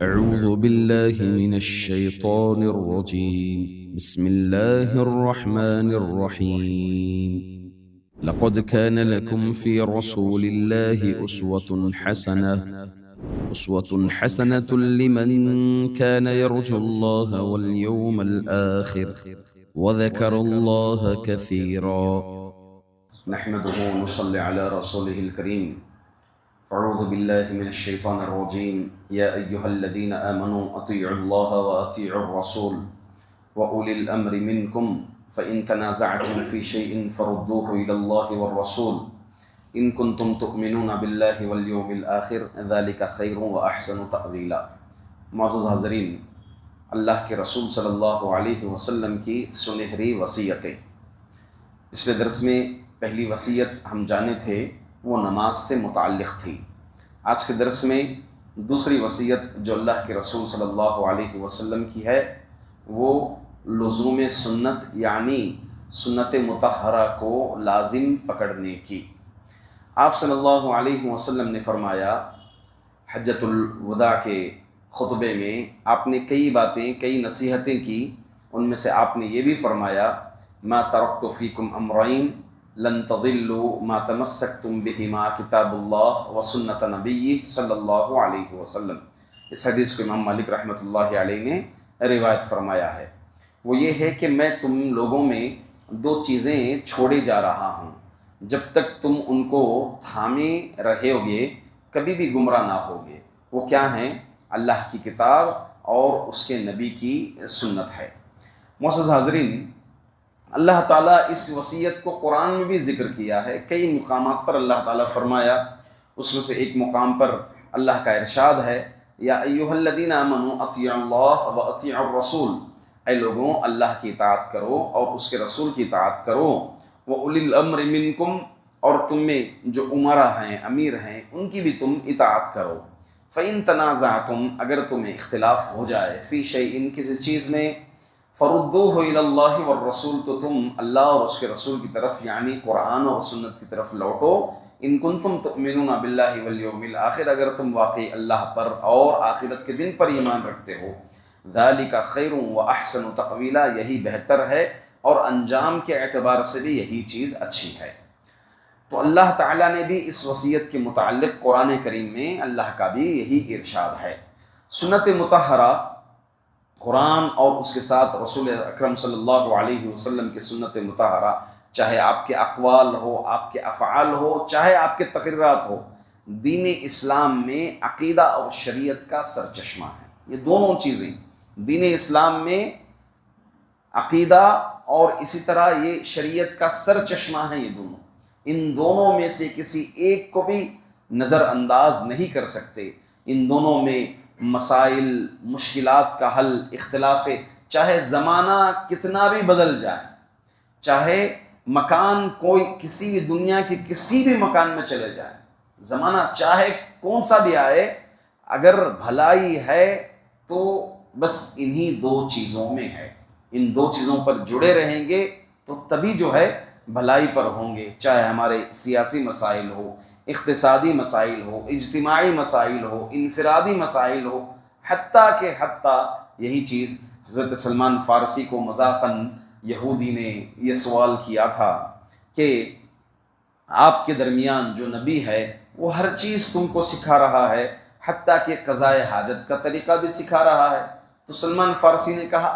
أعوذ بالله من الشيطان الرجيم. بسم الله الرحمن الرحيم. لقد كان لكم في رسول الله أسوة حسنة لمن كان يرجو الله واليوم الآخر وذكر الله كثيرا. نحمده ونصلي على رسوله الكريم. فاعوذ بالله من الشيطان الرجيم. يا أيها الذين آمنوا أطيعوا الله وأطيعوا الرسول وأولي الأمر منكم فإن تنازعتم في شيء فردوه إلى الله والرسول إن كنتم تؤمنون بالله واليوم الآخر ذلك خير وأحسن تأويلا. معزز حاضرین، اللہ کے رسول صلی اللہ علیہ وسلم کی سنہری وصیتیں. پچھلے درس میں پہلی وصیت ہم جانے تھے وہ نماز سے متعلق تھی. آج کے درس میں دوسری وصیت جو اللہ کے رسول صلی اللہ علیہ وسلم کی ہے وہ لزوم سنت یعنی سنت مطہرہ کو لازم پکڑنے کی. آپ صلی اللہ علیہ وسلم نے فرمایا، حجۃ الوداع کے خطبے میں آپ نے کئی باتیں، کئی نصیحتیں کی. ان میں سے آپ نے یہ بھی فرمایا، ما ترکت فیکم امرین لن تضلوا ما تمسکتم بہما کتاب اللہ و سنت نبی صلی اللہ علیہ وسلم. اس حدیث کو امام مالک رحمۃ اللہ علیہ نے روایت فرمایا ہے. وہ یہ ہے کہ میں تم لوگوں میں دو چیزیں چھوڑے جا رہا ہوں، جب تک تم ان کو تھامے رہے ہوگے کبھی بھی گمراہ نہ ہوگے. وہ کیا ہیں؟ اللہ کی کتاب اور اس کے نبی کی سنت ہے. معزز حاضرین، اللہ تعالیٰ اس وصیت کو قرآن میں بھی ذکر کیا ہے. کئی مقامات پر اللہ تعالیٰ فرمایا. اس میں سے ایک مقام پر اللہ کا ارشاد ہے، یا ایھا الذین آمنوا اطیعوا اللہ و اطیعوا الرسول، اے لوگوں اللہ کی اطاعت کرو اور اس کے رسول کی اطاعت کرو. وَأُولِي الْأَمْرِ مِنْكُمْ، اور تم میں جو عمرا ہیں، امیر ہیں، ان کی بھی تم اطاعت کرو. فَإِن تَنَازَعْتُمْ، اگر تمہیں اختلاف ہو جائے، فی شیء، کسی چیز میں، فردوہ الی اللہ والرسول، تو تم اللہ اور اس کے رسول کی طرف یعنی قرآن اور سنت کی طرف لوٹو. ان کنتم تؤمنون باللہ والیوم الآخر، اگر تم واقعی اللہ پر اور آخرت کے دن پر ایمان رکھتے ہو. ذالک خیر واحسن تأویلا، یہی بہتر ہے اور انجام کے اعتبار سے بھی یہی چیز اچھی ہے. تو اللہ تعالیٰ نے بھی اس وصیت کے متعلق قرآن کریم میں اللہ کا بھی یہی ارشاد ہے. سنت مطہرہ، قرآن اور اس کے ساتھ رسول اکرم صلی اللہ علیہ وسلم کی سنت مطہرہ، چاہے آپ کے اقوال ہو، آپ کے افعال ہو، چاہے آپ کے تقریرات ہو، دین اسلام میں عقیدہ اور شریعت کا سرچشمہ ہے. یہ دونوں چیزیں دین اسلام میں عقیدہ اور اسی طرح یہ شریعت کا سرچشمہ ہیں. یہ دونوں، ان دونوں میں سے کسی ایک کو بھی نظر انداز نہیں کر سکتے. ان دونوں میں مسائل، مشکلات کا حل، اختلاف، چاہے زمانہ کتنا بھی بدل جائے، چاہے مکان کوئی کسی بھی دنیا کے کسی بھی مکان میں چلے جائے، زمانہ چاہے کون سا بھی آئے، اگر بھلائی ہے تو بس انہی دو چیزوں میں ہے. ان دو چیزوں پر جڑے رہیں گے تو تبھی جو ہے بھلائی پر ہوں گے. چاہے ہمارے سیاسی مسائل ہو، اقتصادی مسائل ہو، اجتماعی مسائل ہو، انفرادی مسائل ہو، حتیٰ یہی چیز حضرت سلمان فارسی کو مذاقاً یہودی نے یہ سوال کیا تھا کہ آپ کے درمیان جو نبی ہے وہ ہر چیز تم کو سکھا رہا ہے، حتیٰ کہ قضاء حاجت کا طریقہ بھی سکھا رہا ہے. تو سلمان فارسی نے کہا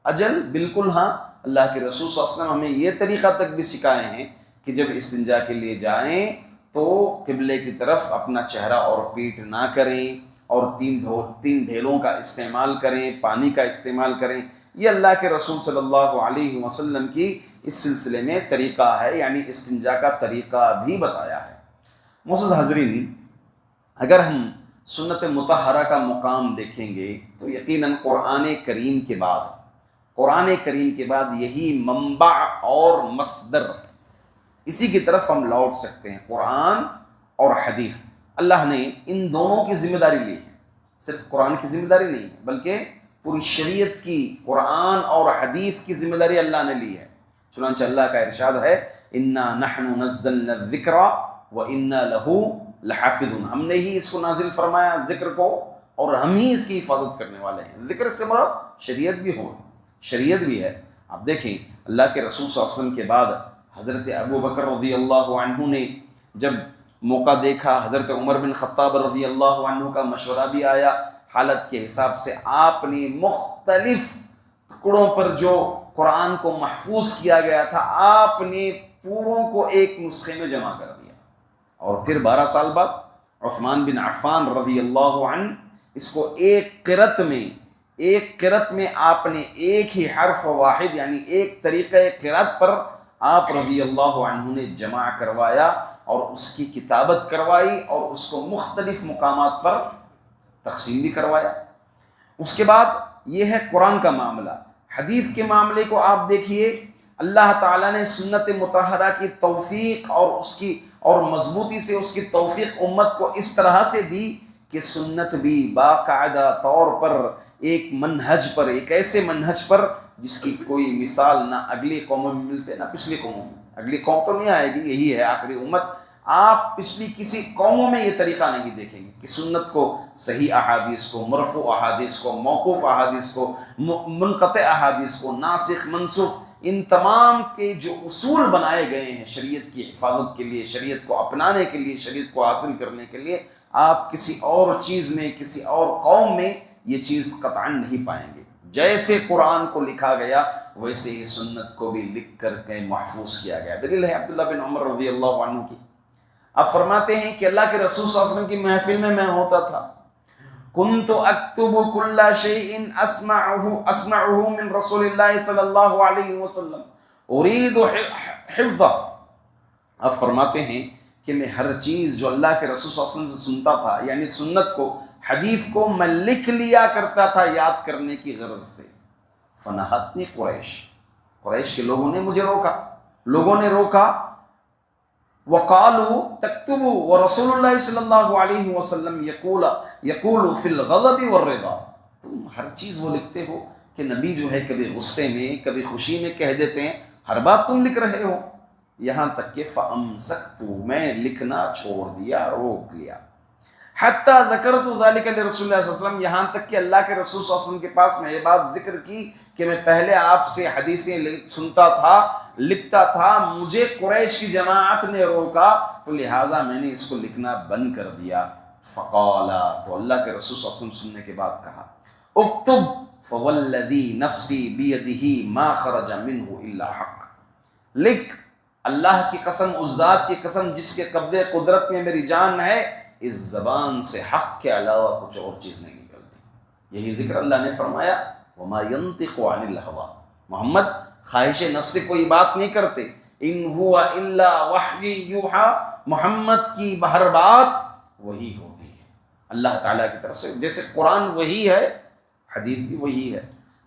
اجل بالکل ہاں، اللہ کے رسول صلی اللہ علیہ وسلم ہمیں یہ طریقہ تک بھی سکھائے ہیں کہ جب استنجا کے لیے جائیں تو قبلے کی طرف اپنا چہرہ اور پیٹھ نہ کریں اور تین ڈھیلوں کا استعمال کریں، پانی کا استعمال کریں. یہ اللہ کے رسول صلی اللہ علیہ وسلم کی اس سلسلے میں طریقہ ہے، یعنی استنجا کا طریقہ بھی بتایا ہے. معزز حاضرین، اگر ہم سنت مطہرہ کا مقام دیکھیں گے تو یقیناً قرآن کریم کے بعد یہی منبع اور مصدر، اسی کی طرف ہم لوٹ سکتے ہیں، قرآن اور حدیث. اللہ نے ان دونوں کی ذمہ داری لی ہے. صرف قرآن کی ذمہ داری نہیں بلکہ پوری شریعت کی قرآن اور حدیث کی ذمہ داری اللہ نے لی ہے. چنانچہ اللہ کا ارشاد ہے، انا نحن نزلنا الذکر وانا لہ لحافظون، ہم نے ہی اس کو نازل فرمایا ذکر کو، اور ہم ہی اس کی حفاظت کرنے والے ہیں۔ ذکر سے مراد شریعت بھی ہو، شریعت بھی ہے۔ آپ دیکھیں اللہ کے رسول صلی اللہ علیہ وسلم کے بعد حضرت ابو بکر رضی اللہ عنہ نے جب موقع دیکھا، حضرت عمر بن خطاب رضی اللہ عنہ کا مشورہ بھی آیا، حالت کے حساب سے آپ نے مختلف ٹکڑوں پر جو قرآن کو محفوظ کیا گیا تھا آپ نے پوروں کو ایک نسخے میں جمع کر دیا، اور پھر 12 سال بعد عثمان بن عفان رضی اللہ عنہ اس کو ایک قرأت میں آپ نے ایک ہی حرف واحد یعنی ایک طریقہ قرأت پر آپ رضی اللہ عنہ نے جمع کروایا اور اس کی کتابت کروائی اور اس کو مختلف مقامات پر تقسیم بھی کروایا۔ اس کے بعد یہ ہے قرآن کا معاملہ۔ حدیث کے معاملے کو آپ دیکھیے، اللہ تعالیٰ نے سنت مطہرہ کی توفیق اور مضبوطی سے اس کی توفیق امت کو اس طرح سے دی کہ سنت بھی باقاعدہ طور پر ایک منہج پر، ایک ایسے منہج پر جس کی کوئی مثال نہ اگلی قوموں میں ملتے نہ پچھلی قوموں میں۔ اگلی قوم تو نہیں آئے گی، یہی ہے آخری امت۔ آپ پچھلی کسی قوموں میں یہ طریقہ نہیں دیکھیں گے کہ سنت کو صحیح احادیث کو، مرفوع احادیث کو، موقوف احادیث کو، منقطع احادیث کو، ناسخ منسوخ، ان تمام کے جو اصول بنائے گئے ہیں شریعت کی حفاظت کے لیے، شریعت کو اپنانے کے لیے، شریعت کو حاصل کرنے کے لیے، آپ کسی اور چیز میں، کسی اور قوم میں یہ چیز قطعاً نہیں پائیں گے۔ جیسے قرآن کو لکھا گیا ویسے ہی سنت کو بھی لکھ کر کے محفوظ کیا گیا۔ دلیل ہے عبداللہ بن عمر رضی اللہ عنہ کی، آپ فرماتے ہیں کہ اللہ کے رسول صلی اللہ علیہ وسلم کی محفل میں ہوتا تھا، کنت اکتب کل شیء اسمعه من رسول اللہ صلی اللہ علیہ وسلم اريد حفظہ۔ آپ فرماتے ہیں کہ میں ہر چیز جو اللہ کے رسول صلی اللہ علیہ وسلم سے سنتا تھا یعنی سنت کو، حدیث کو میں لکھ لیا کرتا تھا یاد کرنے کی غرض سے۔ فنہتنی قریش کے لوگوں نے مجھے روکا، وقالوا تكتبوا ورسول اللہ صلی اللہ علیہ وسلم یقول فی الغضب والرضا، تم ہر چیز وہ لکھتے ہو کہ نبی جو ہے کبھی غصے میں کبھی خوشی میں کہہ دیتے ہیں، ہر بات تم لکھ رہے ہو، یہاں تک کہ فامسکت، میں لکھنا چھوڑ دیا، روک لیا، حتی ذکرت ذلک لرسول اللہ صلی اللہ علیہ وسلم، یہاں تک کہ اللہ کے رسول صلی اللہ علیہ وسلم کے پاس میں یہ بات ذکر کی کہ میں پہلے آپ سے حدیثیں سنتا تھا، لکھتا تھا، مجھے قریش کی جماعت نے روکا تو لہٰذا میں نے اس کو لکھنا بند کر دیا۔ فقالا، تو اللہ کے رسول صلی اللہ علیہ وسلم سننے کے بعد کہا، اکتب فوالذی نفسی بیدہ ما خرج منہ الا حق، لکھ، اللہ کی قسم، اس ذات کی قسم جس کے قبضے قدرت میں میری جان ہے، اس زبان سے حق کے علاوہ کچھ اور چیز نہیں نکلتی۔ یہی ذکر اللہ نے فرمایا، وما ينطق عن الهوى، محمد خواہش نفس سے کوئی بات نہیں کرتے، ان هو الا وحی یوحی، محمد کی ہر بات وہی ہوتی ہے اللہ تعالیٰ کی طرف سے۔ جیسے قرآن وہی ہے، حدیث بھی وہی ہے۔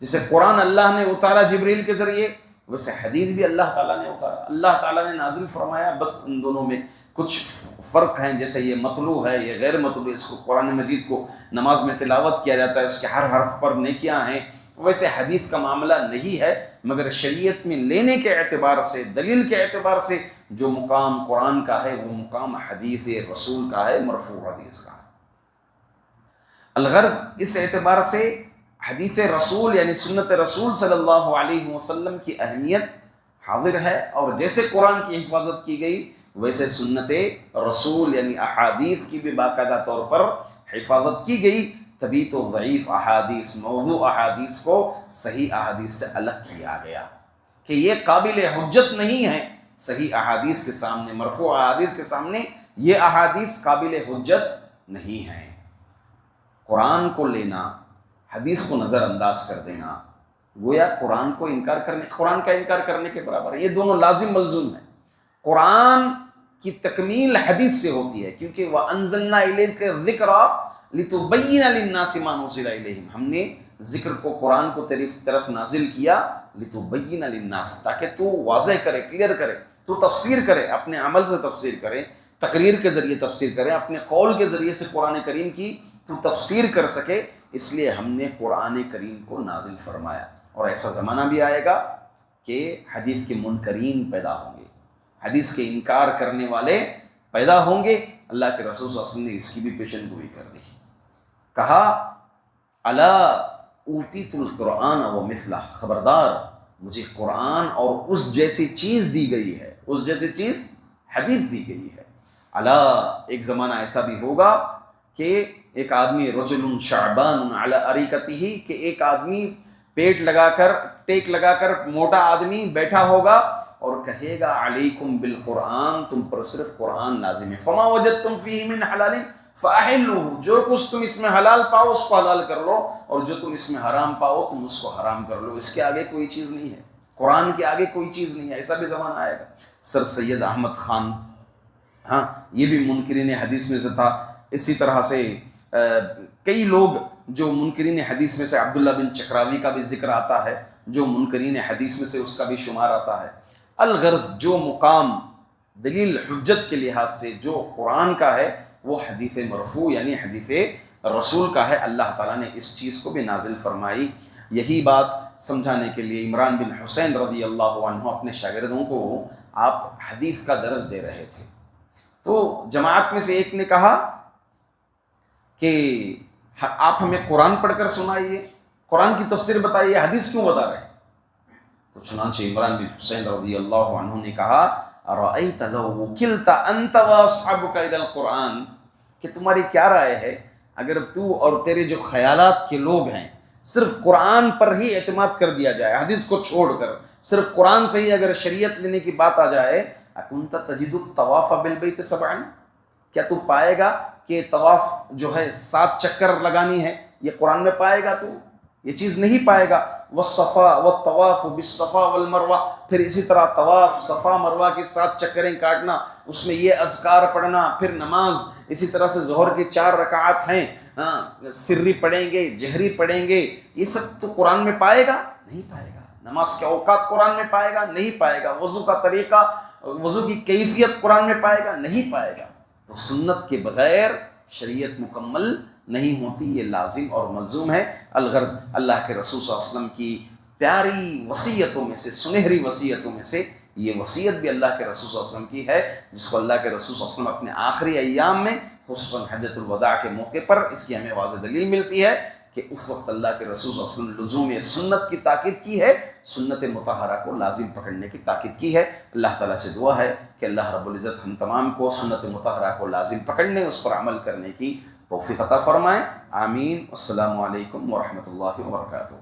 جیسے قرآن اللہ نے اتارا جبریل کے ذریعے، ویسے حدیث بھی اللہ تعالیٰ نے اتارا، اللہ تعالیٰ نے نازل فرمایا۔ بس ان دونوں میں کچھ فرق ہیں، جیسے یہ مطلوع ہے، یہ غیر مطلوع، اس کو قرآن مجید کو نماز میں تلاوت کیا جاتا ہے، اس کے ہر حرف پر نیکیاں ہیں، ویسے حدیث کا معاملہ نہیں ہے، مگر شریعت میں لینے کے اعتبار سے، دلیل کے اعتبار سے جو مقام قرآن کا ہے وہ مقام حدیث رسول کا ہے، مرفوع حدیث کا ہے۔ الغرض اس اعتبار سے حدیث رسول یعنی سنت رسول صلی اللہ علیہ وسلم کی اہمیت حاضر ہے، اور جیسے قرآن کی حفاظت کی گئی ویسے سنت رسول یعنی احادیث کی بھی باقاعدہ طور پر حفاظت کی گئی، تبھی تو ضعیف احادیث، موضوع احادیث کو صحیح احادیث سے الگ کیا گیا کہ یہ قابل حجت نہیں ہے۔ صحیح احادیث کے سامنے، مرفوع احادیث کے سامنے یہ احادیث قابل حجت نہیں ہیں۔ قرآن کو لینا، حدیث کو نظر انداز کر دینا، گویا قرآن کا انکار کرنے کے برابر ہے۔ یہ دونوں لازم ملزوم ہیں۔ قرآن کی تکمیل حدیث سے ہوتی ہے، کیونکہ وَأَنزَلْنَا إِلَيْكَ الذِّكْرَ لِتُبَيِّنَ لِلنَّاسِ مَا نُزِّلَ إِلَيْهِمْ، ہم نے ذکر کو، قرآن کو تیری طرف نازل کیا لِتُبَيِّنَ لِلنَّاسِ، تاکہ تو واضح کرے، کلیئر کرے، تو تفسیر کرے، اپنے عمل سے تفسیر کرے، تقریر کے ذریعے تفسیر کرے، اپنے قول کے ذریعے سے قرآن کریم کی تو تفسیر کر سکے، اس لیے ہم نے قرآن کریم کو نازل فرمایا۔ اور ایسا زمانہ بھی آئے گا کہ حدیث کے منکرین پیدا ہوں گے، حدیث کے انکار کرنے والے پیدا ہوں گے۔ اللہ کے رسول صلی اللہ علیہ وسلم نے اس کی بھی پیشن گوئی کر دی۔ کہا الا اوتیت القرآن ومثلہ، خبردار مجھے قرآن اور اس جیسی چیز دی گئی ہے، اس جیسی چیز حدیث دی گئی ہے۔ الا، ایک زمانہ ایسا بھی ہوگا کہ ایک آدمی رجل شعبان علی اریکتہ، کہ ایک آدمی پیٹ لگا کر، ٹیک لگا کر، موٹا آدمی بیٹھا ہوگا اور کہے گا علیکم بالقرآن، تم پر صرف قرآن لازم ہے، فما وجدتم فیہ من حلال فاحلوہ، جو کچھ تم اس میں حلال پاؤ اس کو حلال کر لو، اور جو تم اس میں حرام پاؤ تم اس کو حرام کر لو، اس کے آگے کوئی چیز نہیں ہے، قرآن کے آگے کوئی چیز نہیں ہے۔ ایسا بھی زمانہ آئے گا۔ سر سید احمد خان، ہاں یہ بھی منکرین حدیث میں سے تھا۔ اسی طرح سے کئی لوگ جو منکرین حدیث میں سے، عبداللہ بن چکراوی کا بھی ذکر آتا ہے جو منکرین حدیث میں سے اس کا بھی شمار آتا ہے۔ الغرض جو مقام دلیل حجت کے لحاظ سے جو قرآن کا ہے وہ حدیث مرفوع یعنی حدیث رسول کا ہے۔ اللہ تعالیٰ نے اس چیز کو بھی نازل فرمائی۔ یہی بات سمجھانے کے لیے عمران بن حسین رضی اللہ عنہ اپنے شاگردوں کو آپ حدیث کا درس دے رہے تھے، تو جماعت میں سے ایک نے کہا کہ آپ ہمیں قرآن پڑھ کر سنائیے، قرآن کی تفسیر بتائیے، حدیث کیوں بتا رہے ہیں؟ تو چنانچہ عمران بن حسین رضی اللہ عنہ نے کہا ارأیت لو وکلت انت واصحابک الی القرآن، کہ تمہاری کیا رائے ہے اگر تو اور تیرے جو خیالات کے لوگ ہیں صرف قرآن پر ہی اعتماد کر دیا جائے، حدیث کو چھوڑ کر صرف قرآن سے ہی اگر شریعت لینے کی بات آ جائے، اکنت تجد الطواف بالبیت سبعا، کیا تو پائے گا کہ طواف جو ہے 7 چکر لگانی ہے؟ یہ قرآن میں پائے گا؟ تو یہ چیز نہیں پائے گا۔ والصفا والطواف بالصفا والمروہ، پھر اسی طرح طواف صفا مروہ کی 7 چکریں کاٹنا، اس میں یہ اذکار پڑھنا، پھر نماز اسی طرح سے ظہر کی 4 رکعات ہیں، سری پڑھیں گے، جہری پڑھیں گے، یہ سب تو قرآن میں پائے گا؟ نہیں پائے گا۔ نماز کے اوقات قرآن میں پائے گا؟ نہیں پائے گا۔ وضو کا طریقہ، وضو کی کیفیت قرآن میں پائے گا؟ نہیں پائے گا۔ تو سنت کے بغیر شریعت مکمل نہیں ہوتی، یہ لازم اور ملزوم ہے۔ الغرض اللہ کے رسول صلی اللہ علیہ وسلم کی پیاری وصیتوں میں سے، سنہری وصیتوں میں سے یہ وصیت بھی اللہ کے رسول صلی اللہ علیہ وسلم کی ہے، جس کو اللہ کے رسول صلی اللہ علیہ وسلم اپنے آخری ایام میں، خصوصاً حجۃ الوداع کے موقع پر، اس کی ہمیں واضح دلیل ملتی ہے کہ اس وقت اللہ کے رسول صلی اللہ علیہ وسلم لزوم سنت کی تاکید کی ہے، سنت مطہرہ کو لازم پکڑنے کی تاکید کی ہے۔ اللہ تعالیٰ سے دعا ہے کہ اللہ رب العزت ہم تمام کو سنت مطہرہ کو لازم پکڑنے، اس پر عمل کرنے کی توفیق عطا فرمائیں۔ آمین۔ السلام علیکم ورحمۃ اللہ وبرکاتہ۔